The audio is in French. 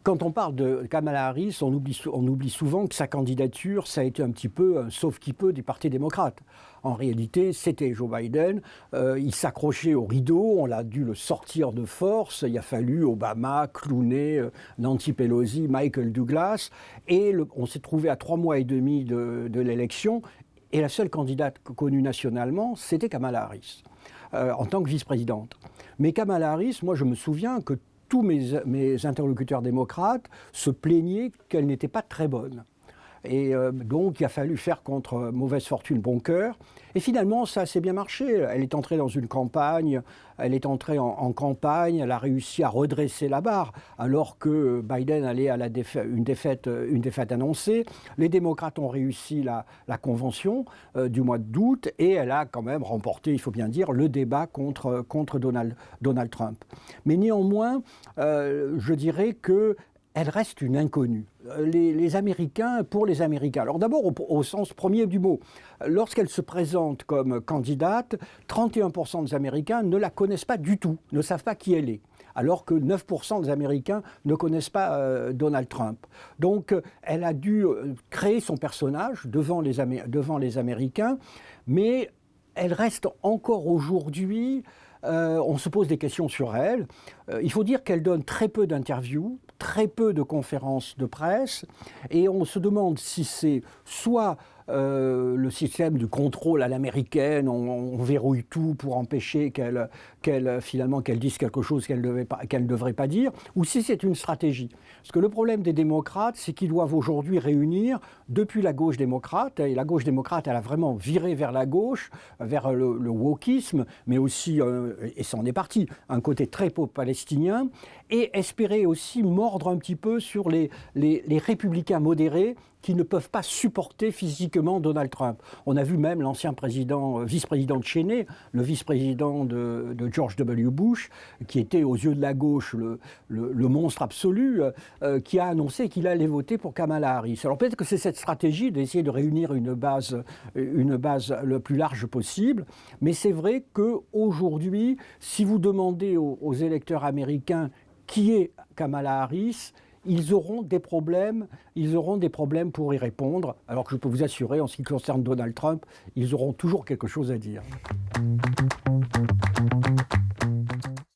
Quand on parle de Kamala Harris, on oublie souvent que sa candidature, ça a été un petit peu un sauve-qui-peut du Parti démocrate. En réalité, c'était Joe Biden. Il s'accrochait au rideau, on a dû le sortir de force. Il a fallu Obama, Clooney, Nancy Pelosi, Michael Douglas. Et on s'est trouvé à 3 mois et demi de l'élection. Et la seule candidate connue nationalement, c'était Kamala Harris, en tant que vice-présidente. Mais Kamala Harris, moi je me souviens que tous mes interlocuteurs démocrates se plaignaient qu'elle n'était pas très bonne. Et donc, il a fallu faire contre mauvaise fortune bon cœur. Et finalement, ça a assez bien marché. Elle est entrée dans une campagne, elle est entrée en campagne, elle a réussi à redresser la barre, alors que Biden allait à une défaite annoncée. Les démocrates ont réussi la convention du mois d'août, et elle a quand même remporté, il faut bien dire, le débat contre Donald Trump. Mais néanmoins, je dirais que elle reste une inconnue. Les Américains, pour les Américains, alors d'abord au sens premier du mot, lorsqu'elle se présente comme candidate, 31% des Américains ne la connaissent pas du tout, ne savent pas qui elle est, alors que 9% des Américains ne connaissent pas Donald Trump. Donc elle a dû créer son personnage devant les Américains, mais elle reste encore aujourd'hui... on se pose des questions sur elle. Il faut dire qu'elle donne très peu d'interviews, très peu de conférences de presse, et on se demande si c'est soit le système du contrôle à l'américaine, on verrouille tout pour empêcher qu'elle dise quelque chose qu'elle ne devrait pas dire, ou si c'est une stratégie. Parce que le problème des démocrates, c'est qu'ils doivent aujourd'hui réunir, depuis la gauche démocrate, et la gauche démocrate, elle a vraiment viré vers la gauche, vers le wokisme, mais aussi, et ça en est parti, un côté très pro-palestinien, et espérer aussi mordre un petit peu sur les républicains modérés qui ne peuvent pas supporter physiquement Donald Trump. On a vu même l'ancien vice-président Cheney, le vice-président de George W. Bush, qui était aux yeux de la gauche le monstre absolu, qui a annoncé qu'il allait voter pour Kamala Harris. Alors peut-être que c'est cette stratégie d'essayer de réunir une base le plus large possible, mais c'est vrai qu'aujourd'hui, si vous demandez aux électeurs américains qui est Kamala Harris, ils auront des problèmes pour y répondre, alors que je peux vous assurer, en ce qui concerne Donald Trump, ils auront toujours quelque chose à dire.